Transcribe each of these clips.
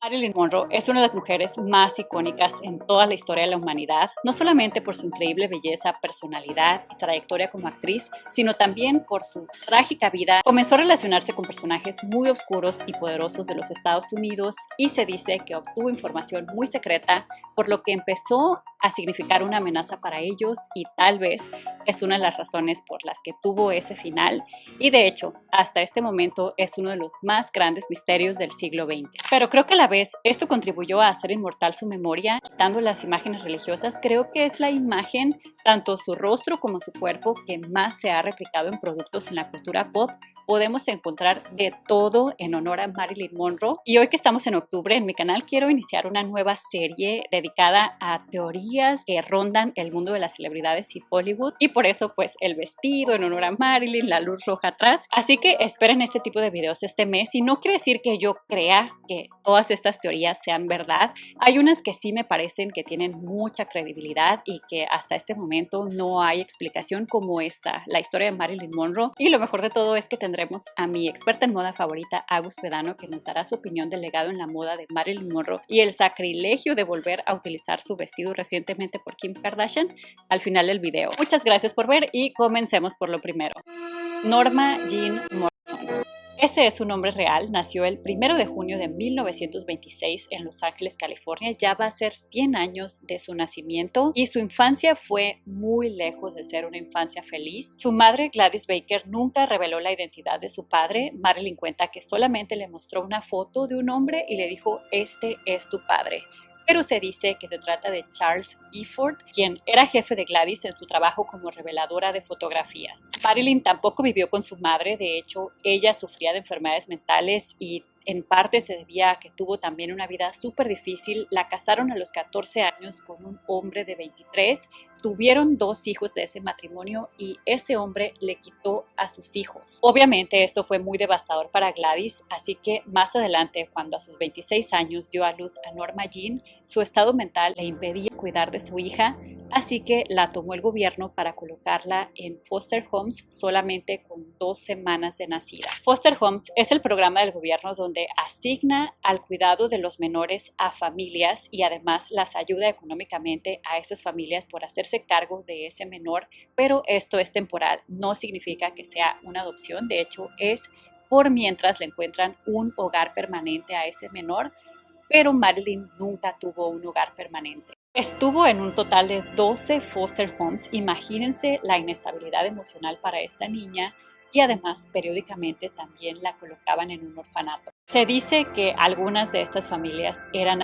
Marilyn Monroe es una de las mujeres más icónicas en toda la historia de la humanidad, no solamente por su increíble belleza, personalidad y trayectoria como actriz, sino también por su trágica vida. Comenzó a relacionarse con personajes muy oscuros y poderosos de los Estados Unidos y se dice que obtuvo información muy secreta, por lo que empezó a significar una amenaza para ellos y tal vez es una de las razones por las que tuvo ese final y de hecho hasta este momento es uno de los más grandes misterios del siglo XX. Pero creo que a la vez esto contribuyó a hacer inmortal su memoria, quitando las imágenes religiosas. Creo que es la imagen, tanto su rostro como su cuerpo, que más se ha replicado en productos en la cultura pop. Podemos encontrar de todo en honor a Marilyn Monroe. Y hoy que estamos en octubre, en mi canal quiero iniciar una nueva serie dedicada a teorías que rondan el mundo de las celebridades y Hollywood. Y por eso, pues, el vestido en honor a Marilyn, la luz roja atrás. Así que esperen este tipo de videos este mes. Y no quiere decir que yo crea que todas estas teorías sean verdad. Hay unas que sí me parecen que tienen mucha credibilidad y que hasta este momento no hay explicación como esta, la historia de Marilyn Monroe. Y lo mejor de todo es que tendremos a mi experta en moda favorita, Agus Pedano, que nos dará su opinión del legado en la moda de Marilyn Monroe y el sacrilegio de volver a utilizar su vestido recientemente por Kim Kardashian al final del video. Muchas gracias por ver y comencemos por lo primero. Norma Jean Morrison. Ese es su nombre real, nació el 1 de junio de 1926 en Los Ángeles, California. Ya va a ser 100 años de su nacimiento y su infancia fue muy lejos de ser una infancia feliz. Su madre, Gladys Baker, nunca reveló la identidad de su padre. Marilyn cuenta que solamente le mostró una foto de un hombre y le dijo: "Este es tu padre". Pero se dice que se trata de Charles Gifford, quien era jefe de Gladys en su trabajo como reveladora de fotografías. Marilyn tampoco vivió con su madre, de hecho, ella sufría de enfermedades mentales y en parte se debía a que tuvo también una vida súper difícil. La casaron a los 14 años con un hombre de 23, tuvieron 2 hijos de ese matrimonio y ese hombre le quitó a sus hijos. Obviamente esto fue muy devastador para Gladys, así que más adelante, cuando a sus 26 años dio a luz a Norma Jean, su estado mental le impedía cuidar de su hija, así que la tomó el gobierno para colocarla en foster homes solamente con 2 semanas de nacida. Foster homes es el programa del gobierno donde asigna al cuidado de los menores a familias y además las ayuda económicamente a esas familias por hacerse cargo de ese menor, pero esto es temporal, no significa que sea una adopción, de hecho es por mientras le encuentran un hogar permanente a ese menor, pero Marilyn nunca tuvo un hogar permanente. Estuvo en un total de 12 foster homes. Imagínense la inestabilidad emocional para esta niña y además periódicamente también la colocaban en un orfanato. Se dice que algunas de estas familias eran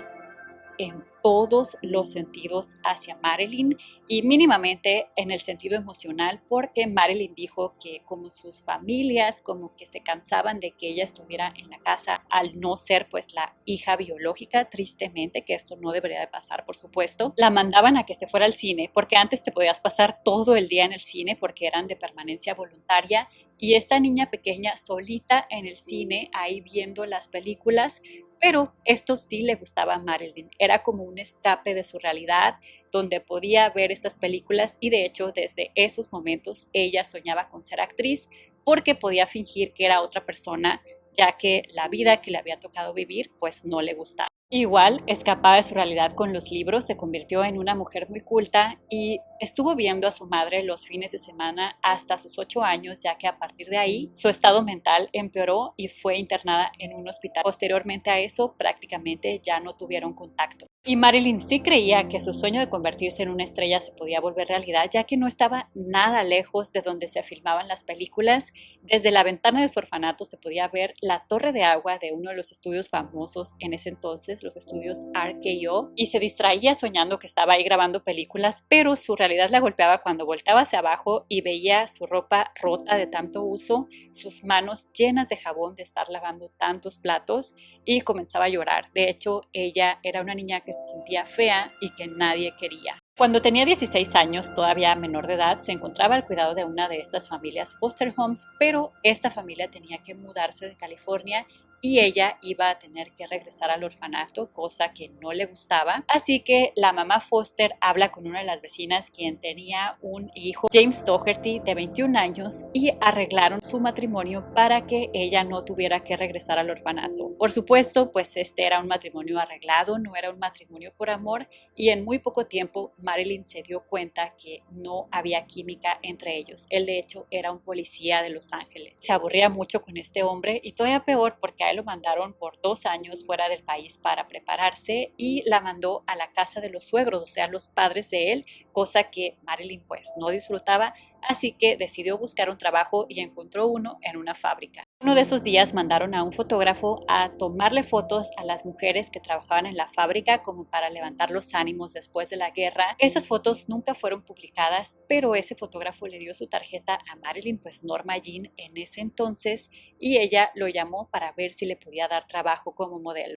en todos los sentidos hacia Marilyn y mínimamente en el sentido emocional, porque Marilyn dijo que como sus familias como que se cansaban de que ella estuviera en la casa al no ser pues la hija biológica, tristemente, que esto no debería de pasar por supuesto, la mandaban a que se fuera al cine, porque antes te podías pasar todo el día en el cine porque eran de permanencia voluntaria y esta niña pequeña solita en el cine ahí viendo las películas. Pero esto sí le gustaba a Marilyn, era como un escape de su realidad donde podía ver estas películas y de hecho desde esos momentos ella soñaba con ser actriz porque podía fingir que era otra persona, ya que la vida que le había tocado vivir pues no le gustaba. Igual, escapada de su realidad con los libros, se convirtió en una mujer muy culta y estuvo viendo a su madre los fines de semana hasta sus 8 años, ya que a partir de ahí su estado mental empeoró y fue internada en un hospital. Posteriormente a eso, prácticamente ya no tuvieron contacto. Y Marilyn sí creía que su sueño de convertirse en una estrella se podía volver realidad, ya que no estaba nada lejos de donde se filmaban las películas. Desde la ventana de su orfanato se podía ver la torre de agua de uno de los estudios famosos en ese entonces, los estudios RKO, y se distraía soñando que estaba ahí grabando películas, pero su realidad la golpeaba cuando volteaba hacia abajo y veía su ropa rota de tanto uso, sus manos llenas de jabón de estar lavando tantos platos y comenzaba a llorar. De hecho, ella era una niña que se sentía fea y que nadie quería. Cuando tenía 16 años, todavía menor de edad, se encontraba al cuidado de una de estas familias foster homes, pero esta familia tenía que mudarse de California y ella iba a tener que regresar al orfanato, cosa que no le gustaba. Así que la mamá Foster habla con una de las vecinas quien tenía un hijo, James Doherty, de 21 años, y arreglaron su matrimonio para que ella no tuviera que regresar al orfanato. Por supuesto, pues este era un matrimonio arreglado, no era un matrimonio por amor, y en muy poco tiempo Marilyn se dio cuenta que no había química entre ellos. Él de hecho era un policía de Los Ángeles. Se aburría mucho con este hombre y todavía peor porque a él lo mandaron por 2 años fuera del país para prepararse y la mandó a la casa de los suegros, o sea, los padres de él, cosa que Marilyn pues no disfrutaba. Así que decidió buscar un trabajo y encontró uno en una fábrica. Uno de esos días mandaron a un fotógrafo a tomarle fotos a las mujeres que trabajaban en la fábrica como para levantar los ánimos después de la guerra. Esas fotos nunca fueron publicadas, pero ese fotógrafo le dio su tarjeta a Marilyn, pues Norma Jean en ese entonces, y ella lo llamó para ver si le podía dar trabajo como modelo.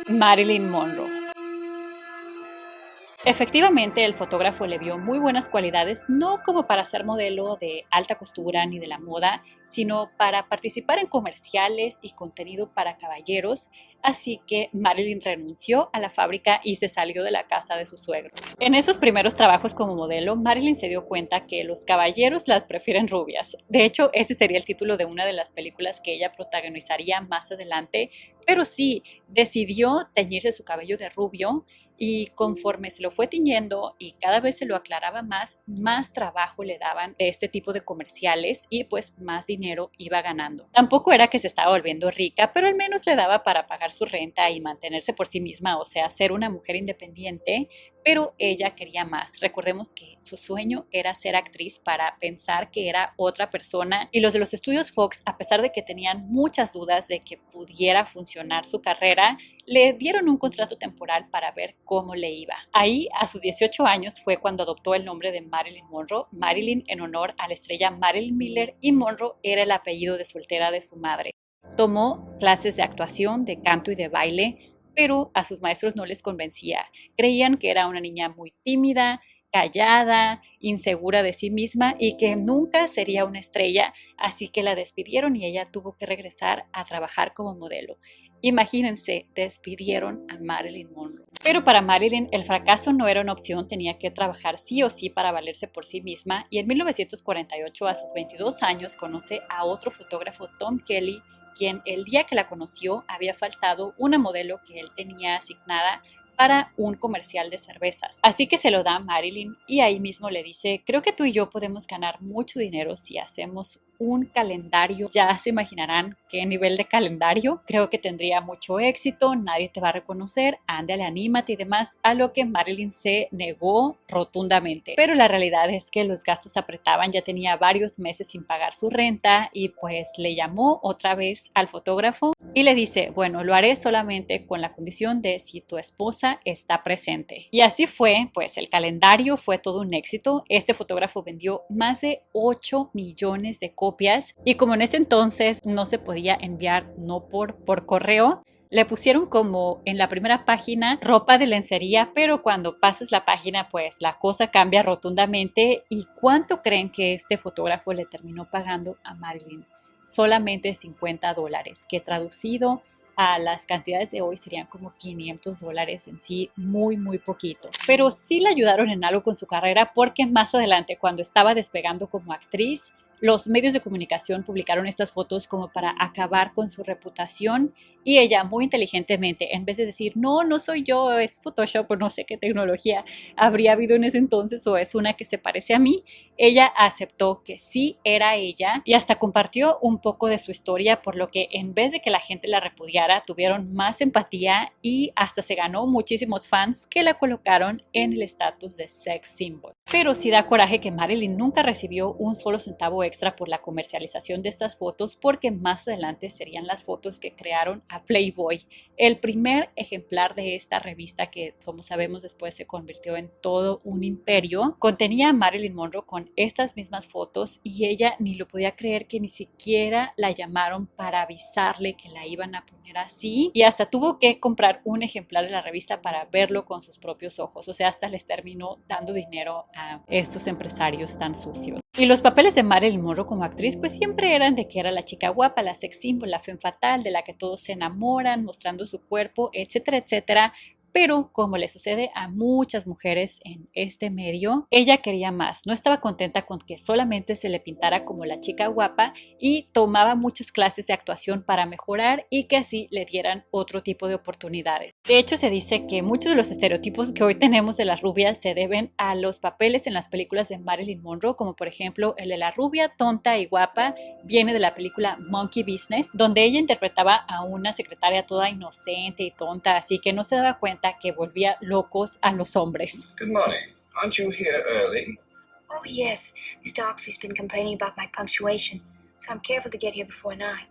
Marilyn Monroe. Efectivamente, el fotógrafo le vio muy buenas cualidades, no como para ser modelo de alta costura ni de la moda, sino para participar en comerciales y contenido para caballeros, así que Marilyn renunció a la fábrica y se salió de la casa de su suegro. En esos primeros trabajos como modelo, Marilyn se dio cuenta que los caballeros las prefieren rubias. De hecho, ese sería el título de una de las películas que ella protagonizaría más adelante, pero sí, decidió teñirse su cabello de rubio y conforme se lo fue tiñendo y cada vez se lo aclaraba más trabajo le daban de este tipo de comerciales y pues más dinero iba ganando. Tampoco era que se estaba volviendo rica, pero al menos le daba para pagar su renta y mantenerse por sí misma, o sea, ser una mujer independiente, pero ella quería más. Recordemos que su sueño era ser actriz para pensar que era otra persona, y los de los estudios Fox, a pesar de que tenían muchas dudas de que pudiera funcionar su carrera, le dieron un contrato temporal para ver cómo le iba. Ahí, a sus 18 años, fue cuando adoptó el nombre de Marilyn Monroe, Marilyn en honor a la estrella Marilyn Miller, y Monroe era el apellido de soltera de su madre. Tomó clases de actuación, de canto y de baile, pero a sus maestros no les convencía. Creían que era una niña muy tímida, callada, insegura de sí misma y que nunca sería una estrella, así que la despidieron y ella tuvo que regresar a trabajar como modelo. Imagínense, despidieron a Marilyn Monroe. Pero para Marilyn el fracaso no era una opción, tenía que trabajar sí o sí para valerse por sí misma, y en 1948, a sus 22 años, conoce a otro fotógrafo, Tom Kelly, quien el día que la conoció había faltado una modelo que él tenía asignada para un comercial de cervezas. Así que se lo da a Marilyn y ahí mismo le dice: creo que tú y yo podemos ganar mucho dinero si hacemos un calendario. Ya se imaginarán qué nivel de calendario. Creo que tendría mucho éxito, nadie te va a reconocer, ándale, anímate y demás, a lo que Marilyn se negó rotundamente. Pero la realidad es que los gastos apretaban, ya tenía varios meses sin pagar su renta y pues le llamó otra vez al fotógrafo y le dice: bueno, lo haré solamente con la condición de si tu esposa está presente. Y así fue, pues el calendario fue todo un éxito. Este fotógrafo vendió más de 8 millones de copias y como en ese entonces no se podía enviar no por correo, le pusieron como en la primera página ropa de lencería, pero cuando pases la página pues la cosa cambia rotundamente. ¿Y cuánto creen que este fotógrafo le terminó pagando a Marilyn? Solamente $50, que traducido a las cantidades de hoy serían como $500 en sí, muy poquito. Pero sí le ayudaron en algo con su carrera, porque más adelante, cuando estaba despegando como actriz, los medios de comunicación publicaron estas fotos como para acabar con su reputación, y ella muy inteligentemente, en vez de decir no soy yo, es Photoshop o no sé qué tecnología habría habido en ese entonces o es una que se parece a mí, ella aceptó que sí era ella y hasta compartió un poco de su historia, por lo que en vez de que la gente la repudiara, tuvieron más empatía y hasta se ganó muchísimos fans que la colocaron en el estatus de sex symbol. Pero sí da coraje que Marilyn nunca recibió un solo centavo extra por la comercialización de estas fotos, porque más adelante serían las fotos que crearon a Playboy, el primer ejemplar de esta revista que, como sabemos, después se convirtió en todo un imperio. Contenía a Marilyn Monroe con estas mismas fotos y ella ni lo podía creer, que ni siquiera la llamaron para avisarle que la iban a poner así, y hasta tuvo que comprar un ejemplar de la revista para verlo con sus propios ojos. O sea, hasta les terminó dando dinero a estos empresarios tan sucios. Y los papeles de Marilyn Monroe como actriz pues siempre eran de que era la chica guapa, la sex symbol, la femme fatale, de la que todos se enamoran, mostrando su cuerpo, etcétera, etcétera. Pero como le sucede a muchas mujeres en este medio, ella quería más. No estaba contenta con que solamente se le pintara como la chica guapa y tomaba muchas clases de actuación para mejorar y que así le dieran otro tipo de oportunidades. De hecho, se dice que muchos de los estereotipos que hoy tenemos de las rubias se deben a los papeles en las películas de Marilyn Monroe, como por ejemplo el de la rubia tonta y guapa, viene de la película Monkey Business, donde ella interpretaba a una secretaria toda inocente y tonta, así que no se daba cuenta que volvía locos a los hombres. Good morning. Aren't you here early? Oh, yes. Mr. Oxley's been complaining about my punctuation, so I'm careful to get here before 9.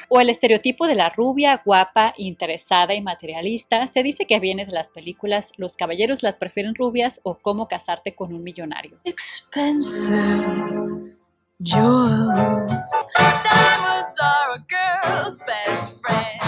O el estereotipo de la rubia, guapa, interesada y materialista se dice que viene de las películas Los caballeros las prefieren rubias o Cómo casarte con un millonario. Expensive jewels. Diamonds are a girl's best friend.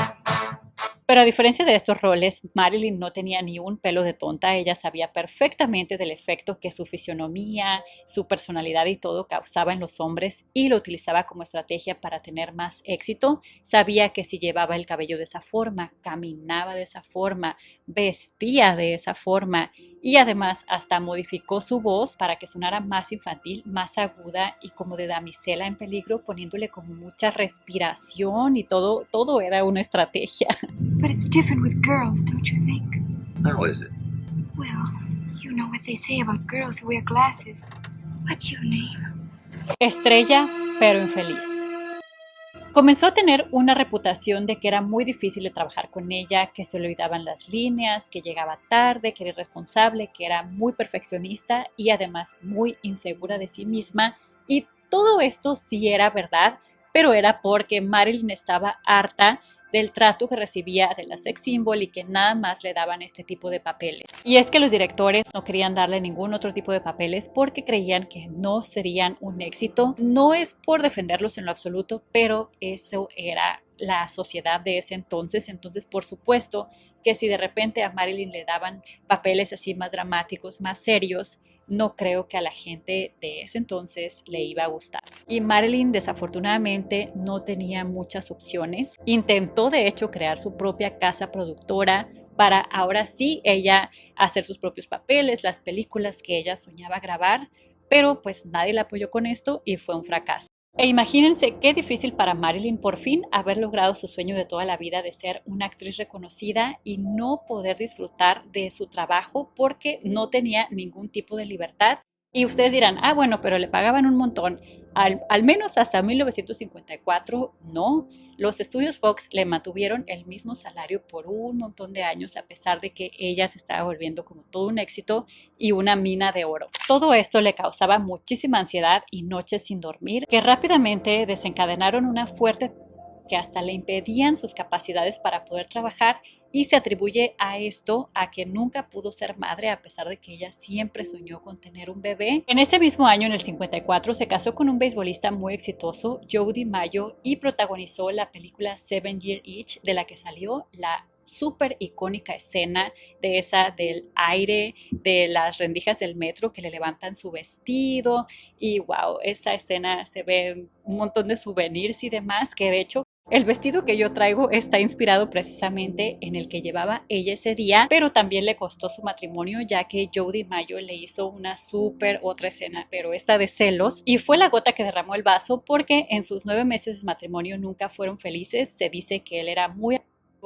Pero a diferencia de estos roles, Marilyn no tenía ni un pelo de tonta. Ella sabía perfectamente del efecto que su fisionomía, su personalidad y todo causaba en los hombres y lo utilizaba como estrategia para tener más éxito. Sabía que si llevaba el cabello de esa forma, caminaba de esa forma, vestía de esa forma y además hasta modificó su voz para que sonara más infantil, más aguda y como de damisela en peligro, poniéndole como mucha respiración y todo era una estrategia. But it's different with girls, don't you think? How is it? Well, you know what they say about girls who wear glasses. What's your name? Estrella, pero infeliz. Comenzó a tener una reputación de que era muy difícil de trabajar con ella, que se le olvidaban las líneas, que llegaba tarde, que era irresponsable, que era muy perfeccionista y además muy insegura de sí misma. Y todo esto sí era verdad, pero era porque Marilyn estaba harta del trato que recibía de la sex symbol y que nada más le daban este tipo de papeles. Y es que los directores no querían darle ningún otro tipo de papeles porque creían que no serían un éxito. No es por defenderlos en lo absoluto, pero eso era la sociedad de ese entonces. Entonces, por supuesto que si de repente a Marilyn le daban papeles así más dramáticos, más serios, no creo que a la gente de ese entonces le iba a gustar. Y Marilyn desafortunadamente no tenía muchas opciones. Intentó de hecho crear su propia casa productora para ahora sí ella hacer sus propios papeles, las películas que ella soñaba grabar, pero pues nadie la apoyó con esto y fue un fracaso. E imagínense qué difícil para Marilyn por fin haber logrado su sueño de toda la vida de ser una actriz reconocida y no poder disfrutar de su trabajo porque no tenía ningún tipo de libertad. Y ustedes dirán, bueno, pero le pagaban un montón. Al menos hasta 1954, no. Los estudios Fox le mantuvieron el mismo salario por un montón de años, a pesar de que ella se estaba volviendo como todo un éxito y una mina de oro. Todo esto le causaba muchísima ansiedad y noches sin dormir, que rápidamente desencadenaron una fuerte que hasta le impedían sus capacidades para poder trabajar, y se atribuye a esto a que nunca pudo ser madre a pesar de que ella siempre soñó con tener un bebé. En ese mismo año, en el 54, se casó con un beisbolista muy exitoso, Joe DiMaggio, y protagonizó la película 7 Year Itch, de la que salió la súper icónica escena de esa del aire, de las rendijas del metro que le levantan su vestido, y wow, esa escena se ve un montón de souvenirs y demás, que de hecho el vestido que yo traigo está inspirado precisamente en el que llevaba ella ese día, pero también le costó su matrimonio, ya que Joe DiMaggio le hizo una súper otra escena, pero esta de celos, y fue la gota que derramó el vaso porque en sus 9 meses de matrimonio nunca fueron felices. Se dice que él era muy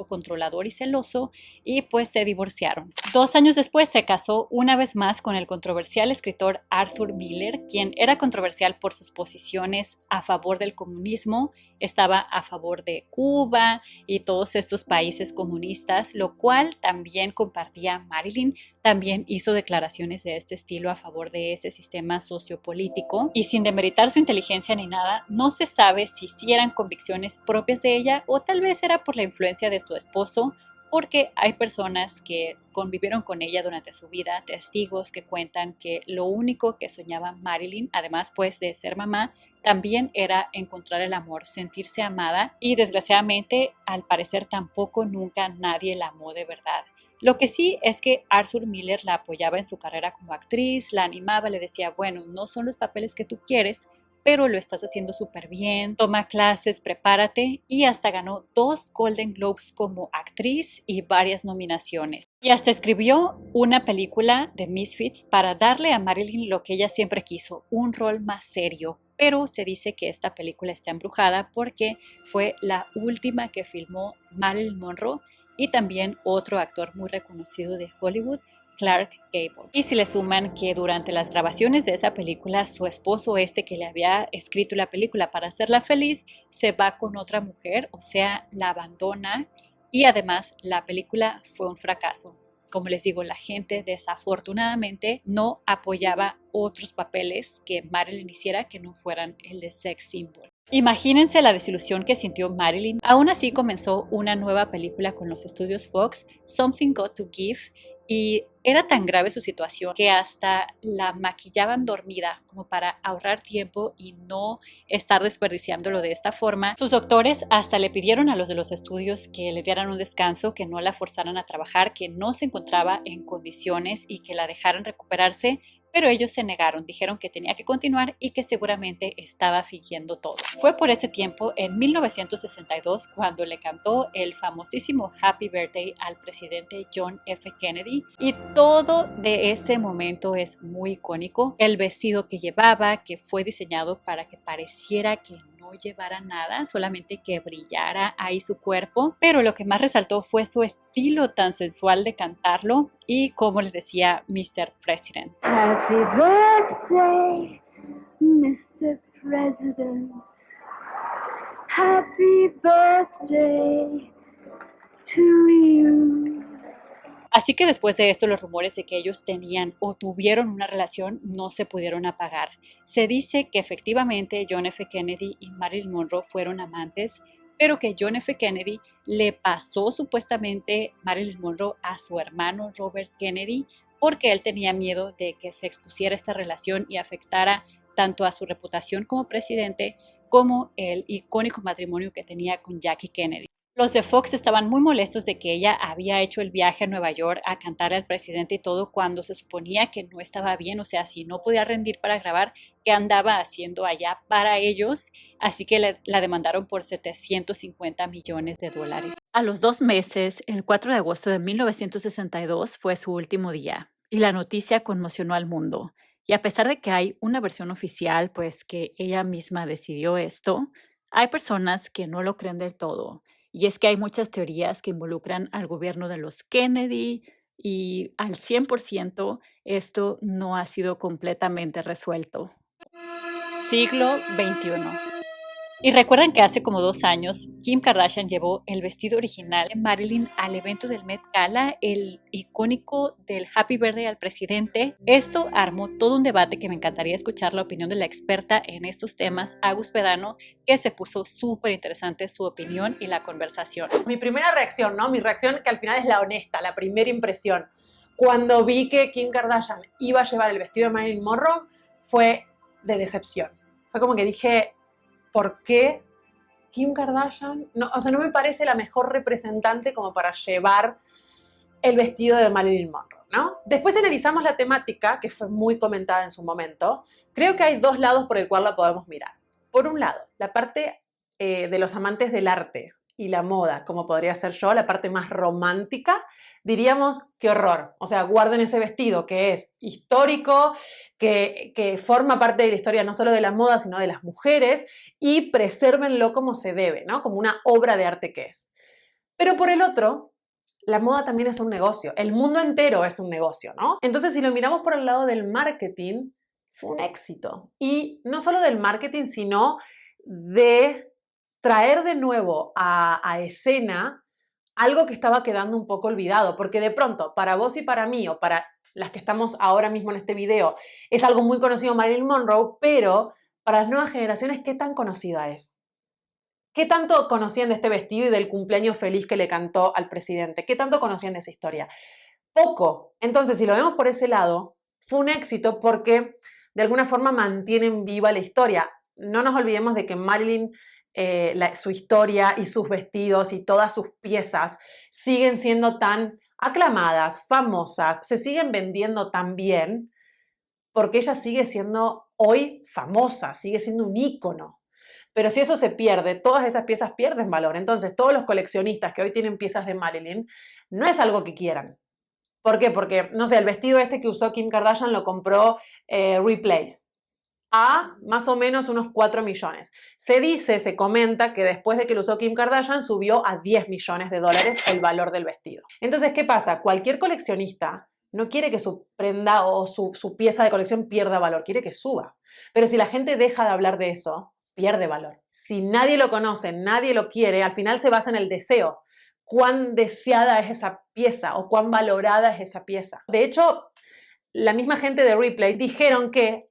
controlador y celoso y pues se divorciaron. 2 años después se casó una vez más con el controversial escritor Arthur Miller, quien era controversial por sus posiciones a favor del comunismo, estaba a favor de Cuba y todos estos países comunistas, lo cual también compartía Marilyn. También hizo declaraciones de este estilo a favor de ese sistema sociopolítico y sin demeritar su inteligencia ni nada, no se sabe si eran convicciones propias de ella o tal vez era por la influencia de su esposo, porque hay personas que convivieron con ella durante su vida, testigos que cuentan que lo único que soñaba Marilyn, además pues de ser mamá, también era encontrar el amor, sentirse amada, y desgraciadamente al parecer tampoco nunca nadie la amó de verdad. Lo que sí es que Arthur Miller la apoyaba en su carrera como actriz, la animaba, le decía, bueno, no son los papeles que tú quieres, pero lo estás haciendo súper bien, toma clases, prepárate, y hasta ganó 2 Golden Globes como actriz y varias nominaciones. Y hasta escribió una película de Misfits para darle a Marilyn lo que ella siempre quiso, un rol más serio. Pero se dice que esta película está embrujada porque fue la última que filmó Marilyn Monroe y también otro actor muy reconocido de Hollywood, Clark Gable. Y si le suman que durante las grabaciones de esa película, su esposo que le había escrito la película para hacerla feliz, se va con otra mujer, o sea, la abandona, y además la película fue un fracaso. Como les digo, la gente desafortunadamente no apoyaba otros papeles que Marilyn hiciera que no fueran el de sex symbol. Imagínense la desilusión que sintió Marilyn. Aún así comenzó una nueva película con los estudios Fox, Something Got to Give, y era tan grave su situación que hasta la maquillaban dormida como para ahorrar tiempo y no estar desperdiciándolo de esta forma. Sus doctores hasta le pidieron a los de los estudios que le dieran un descanso, que no la forzaran a trabajar, que no se encontraba en condiciones y que la dejaran recuperarse, pero ellos se negaron, dijeron que tenía que continuar y que seguramente estaba fingiendo todo. Fue por ese tiempo, en 1962, cuando le cantó el famosísimo Happy Birthday al presidente John F. Kennedy, y todo de ese momento es muy icónico. El vestido que llevaba, que fue diseñado para que pareciera que no llevara nada, solamente que brillara ahí su cuerpo, pero lo que más resaltó fue su estilo tan sensual de cantarlo y como les decía Mr. President. Happy birthday, Mr. President. Happy birthday to you. Así que después de esto, los rumores de que ellos tenían o tuvieron una relación no se pudieron apagar. Se dice que efectivamente John F. Kennedy y Marilyn Monroe fueron amantes, pero que John F. Kennedy le pasó supuestamente Marilyn Monroe a su hermano Robert Kennedy porque él tenía miedo de que se expusiera esta relación y afectara tanto a su reputación como presidente como el icónico matrimonio que tenía con Jackie Kennedy. Los de Fox estaban muy molestos de que ella había hecho el viaje a Nueva York a cantar al presidente y todo cuando se suponía que no estaba bien, o sea, si no podía rendir para grabar, ¿qué andaba haciendo allá para ellos? Así que la demandaron por $750 millones. A los 2 meses, el 4 de agosto de 1962 fue su último día y la noticia conmocionó al mundo. Y a pesar de que hay una versión oficial, pues que ella misma decidió esto, hay personas que no lo creen del todo. Y es que hay muchas teorías que involucran al gobierno de los Kennedy y al 100% esto no ha sido completamente resuelto. Siglo XXI. Y recuerdan que hace como 2 años, Kim Kardashian llevó el vestido original de Marilyn al evento del Met Gala, el icónico del Happy Birthday al presidente. Esto armó todo un debate que me encantaría escuchar la opinión de la experta en estos temas, Agus Pedano, que se puso súper interesante su opinión y la conversación. Mi primera reacción, ¿no? Mi reacción que al final es la honesta, la primera impresión. Cuando vi que Kim Kardashian iba a llevar el vestido de Marilyn Monroe, fue de decepción. Fue como que dije, ¿por qué Kim Kardashian? No, o sea, no me parece la mejor representante como para llevar el vestido de Marilyn Monroe, ¿no? Después analizamos la temática, que fue muy comentada en su momento. Creo que hay 2 lados por el cual la podemos mirar. Por un lado, la parte de los amantes del arte y la moda, como podría ser yo, la parte más romántica, diríamos, qué horror. O sea, guarden ese vestido que es histórico, que forma parte de la historia no solo de la moda, sino de las mujeres, y presérvenlo como se debe, ¿no? Como una obra de arte que es. Pero por el otro, la moda también es un negocio. El mundo entero es un negocio, ¿no? Entonces, si lo miramos por el lado del marketing, fue un éxito. Y no solo del marketing, sino de traer de nuevo a escena algo que estaba quedando un poco olvidado, porque de pronto, para vos y para mí, o para las que estamos ahora mismo en este video, es algo muy conocido Marilyn Monroe, pero para las nuevas generaciones, ¿qué tan conocida es? ¿Qué tanto conocían de este vestido y del cumpleaños feliz que le cantó al presidente? ¿Qué tanto conocían de esa historia? Poco. Entonces, si lo vemos por ese lado, fue un éxito porque de alguna forma mantienen viva la historia. No nos olvidemos de que Marilyn, su historia y sus vestidos y todas sus piezas siguen siendo tan aclamadas, famosas, se siguen vendiendo tan bien porque ella sigue siendo hoy famosa, sigue siendo un ícono. Pero si eso se pierde, todas esas piezas pierden valor. Entonces, todos los coleccionistas que hoy tienen piezas de Marilyn, no es algo que quieran. ¿Por qué? Porque, no sé, el vestido este que usó Kim Kardashian lo compró Replace a más o menos unos 4 millones. Se comenta que después de que lo usó Kim Kardashian subió a 10 millones de dólares el valor del vestido. Entonces, ¿qué pasa? Cualquier coleccionista no quiere que su prenda o su pieza de colección pierda valor, quiere que suba. Pero si la gente deja de hablar de eso, pierde valor. Si nadie lo conoce, nadie lo quiere, al final se basa en el deseo. Cuán deseada es esa pieza o cuán valorada es esa pieza. De hecho, la misma gente de Replay dijeron que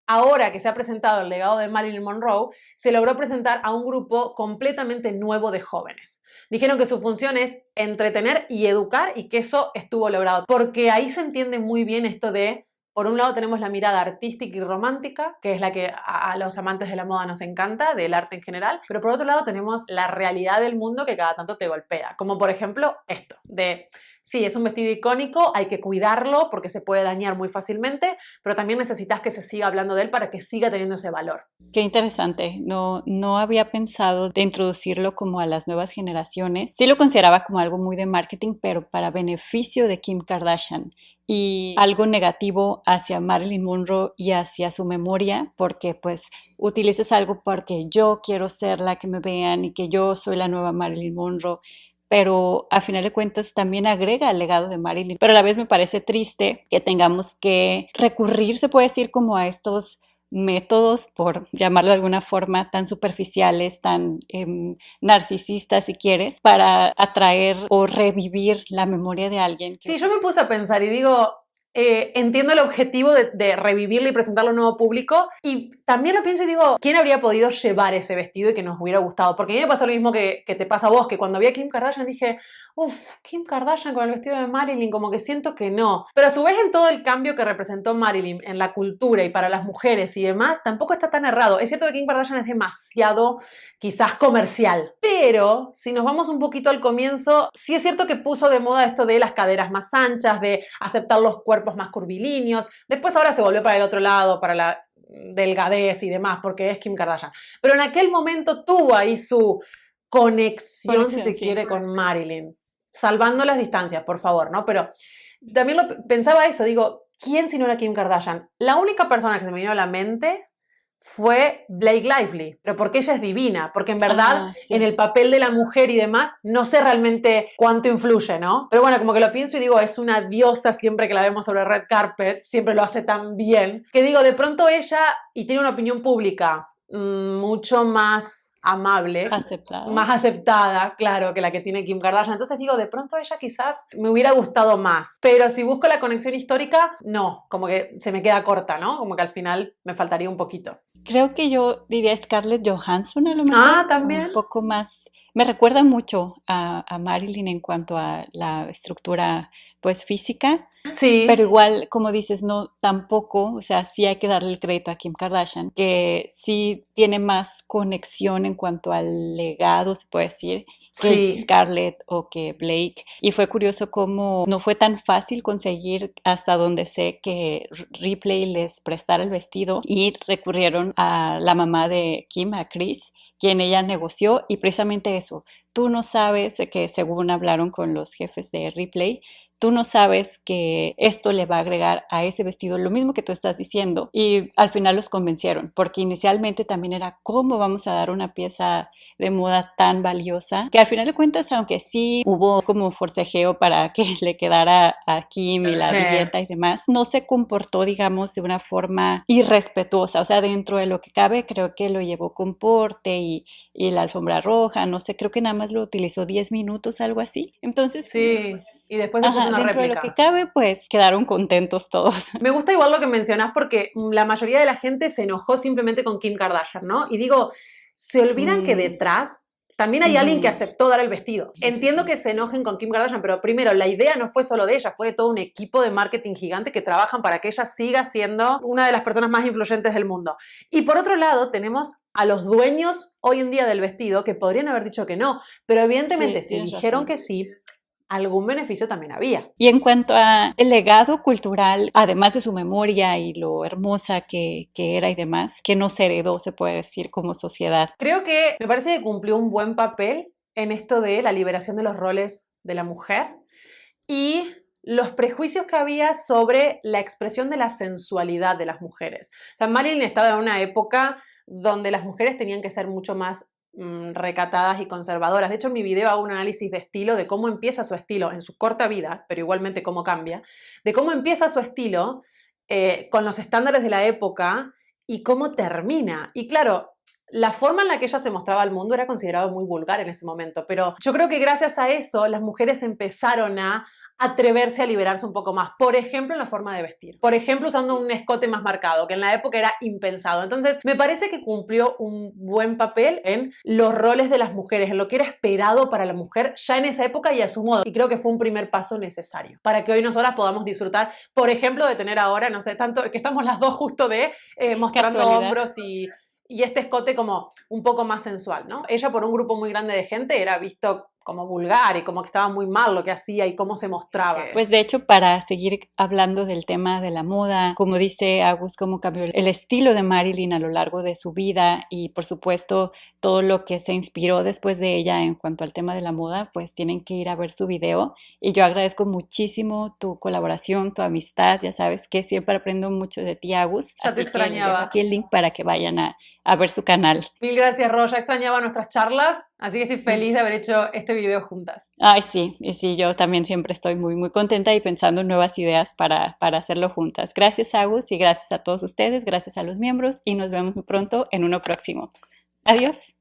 ahora que se ha presentado el legado de Marilyn Monroe, se logró presentar a un grupo completamente nuevo de jóvenes. Dijeron que su función es entretener y educar y que eso estuvo logrado. Porque ahí se entiende muy bien esto de, por un lado tenemos la mirada artística y romántica, que es la que a los amantes de la moda nos encanta, del arte en general, pero por otro lado tenemos la realidad del mundo que cada tanto te golpea, como por ejemplo esto, de sí, es un vestido icónico, hay que cuidarlo porque se puede dañar muy fácilmente, pero también necesitas que se siga hablando de él para que siga teniendo ese valor. Qué interesante, no había pensado de introducirlo como a las nuevas generaciones. Sí lo consideraba como algo muy de marketing, pero para beneficio de Kim Kardashian y algo negativo hacia Marilyn Monroe y hacia su memoria, porque pues utilices algo porque yo quiero ser la que me vean y que yo soy la nueva Marilyn Monroe, pero a final de cuentas también agrega el legado de Marilyn. Pero a la vez me parece triste que tengamos que recurrir, se puede decir, como a estos métodos, por llamarlo de alguna forma, tan superficiales, tan narcisistas, si quieres, para atraer o revivir la memoria de alguien. Sí, yo me puse a pensar y digo, entiendo el objetivo de revivirlo y presentarlo a un nuevo público, y también lo pienso y digo, ¿quién habría podido llevar ese vestido y que nos hubiera gustado? Porque a mí me pasó lo mismo que te pasa a vos, que cuando vi a Kim Kardashian dije, Kim Kardashian con el vestido de Marilyn, como que siento que no. Pero a su vez, en todo el cambio que representó Marilyn en la cultura y para las mujeres y demás, tampoco está tan errado. Es cierto que Kim Kardashian es demasiado, quizás, comercial, pero si nos vamos un poquito al comienzo, sí es cierto que puso de moda esto de las caderas más anchas, de aceptar los cuerpos más curvilíneos. Después ahora se volvió para el otro lado, para la delgadez y demás, porque es Kim Kardashian. Pero en aquel momento tuvo ahí su conexión, si se quiere, con Marilyn. Salvando las distancias, por favor, ¿no? Pero también pensaba eso, digo, ¿quién si no era Kim Kardashian? La única persona que se me vino a la mente fue Blake Lively, pero porque ella es divina, porque en verdad sí, en el papel de la mujer y demás no sé realmente cuánto influye, ¿no? Pero bueno, como que lo pienso y digo, es una diosa siempre que la vemos sobre red carpet, siempre lo hace tan bien, que digo, de pronto ella, y tiene una opinión pública mucho más amable, más aceptada, claro, que la que tiene Kim Kardashian. Entonces digo, de pronto ella quizás me hubiera gustado más, pero si busco la conexión histórica, no, como que se me queda corta, ¿no? Como que al final me faltaría un poquito. Creo que yo diría Scarlett Johansson a lo mejor. También. Un poco más. Me recuerda mucho a Marilyn en cuanto a la estructura, pues, física. Sí. Pero igual, como dices, no, tampoco, o sea, sí hay que darle el crédito a Kim Kardashian, que sí tiene más conexión en cuanto al legado, se puede decir, que Scarlett o que Blake. Y fue curioso cómo no fue tan fácil conseguir, hasta donde sé, que Ripley les prestara el vestido y recurrieron a la mamá de Kim, a Kris, quien ella negoció, y precisamente eso, tú no sabes, que según hablaron con los jefes de Ripley, tú no sabes que esto le va a agregar a ese vestido lo mismo que tú estás diciendo, y al final los convencieron, porque inicialmente también era cómo vamos a dar una pieza de moda tan valiosa, que al final de cuentas, aunque sí hubo como forcejeo para que le quedara a Kim y la billeta y demás, no se comportó, digamos, de una forma irrespetuosa, o sea, dentro de lo que cabe, creo que lo llevó con porte y la alfombra roja, no sé, creo que nada más lo utilizó 10 minutos, algo así. Entonces, sí, y después se puso una dentro réplica. De lo que cabe, pues quedaron contentos todos. Me gusta igual lo que mencionás porque la mayoría de la gente se enojó simplemente con Kim Kardashian, ¿no? Y digo, se olvidan que detrás también hay alguien que aceptó dar el vestido. Entiendo que se enojen con Kim Kardashian, pero primero, la idea no fue solo de ella, fue de todo un equipo de marketing gigante que trabajan para que ella siga siendo una de las personas más influyentes del mundo. Y por otro lado, tenemos a los dueños hoy en día del vestido que podrían haber dicho que no, pero evidentemente si dijeron que sí, algún beneficio también había. Y en cuanto a el legado cultural, además de su memoria y lo hermosa que era y demás, que nos heredó, se puede decir, como sociedad. Creo que me parece que cumplió un buen papel en esto de la liberación de los roles de la mujer y los prejuicios que había sobre la expresión de la sensualidad de las mujeres. O sea, Marilyn estaba en una época donde las mujeres tenían que ser mucho más recatadas y conservadoras. De hecho, en mi video hago un análisis de estilo, de cómo empieza su estilo en su corta vida, pero igualmente cómo cambia, de cómo empieza su estilo con los estándares de la época y cómo termina. Y claro, la forma en la que ella se mostraba al mundo era considerado muy vulgar en ese momento, pero yo creo que gracias a eso las mujeres empezaron a atreverse a liberarse un poco más. Por ejemplo, en la forma de vestir. Por ejemplo, usando un escote más marcado, que en la época era impensado. Entonces, me parece que cumplió un buen papel en los roles de las mujeres, en lo que era esperado para la mujer ya en esa época y a su modo. Y creo que fue un primer paso necesario para que hoy nosotras podamos disfrutar, por ejemplo, de tener ahora, no sé, tanto que estamos las dos justo de mostrando Casualidad. hombros y este escote como un poco más sensual, ¿no? Ella por un grupo muy grande de gente era visto como vulgar y como que estaba muy mal lo que hacía y cómo se mostraba. Pues de hecho, para seguir hablando del tema de la moda, como dice Agus, cómo cambió el estilo de Marilyn a lo largo de su vida y por supuesto todo lo que se inspiró después de ella en cuanto al tema de la moda, pues tienen que ir a ver su video y yo agradezco muchísimo tu colaboración, tu amistad, ya sabes que siempre aprendo mucho de ti, Agus. Ya te extrañaba. Les dejo aquí el link para que vayan a ver su canal. Mil gracias, Ro, ya extrañaba nuestras charlas, así que estoy feliz de haber hecho este video juntas. Ay, sí, y sí, yo también siempre estoy muy, muy contenta y pensando en nuevas ideas para hacerlo juntas. Gracias, Agus, y gracias a todos ustedes, gracias a los miembros, y nos vemos muy pronto en uno próximo. Adiós.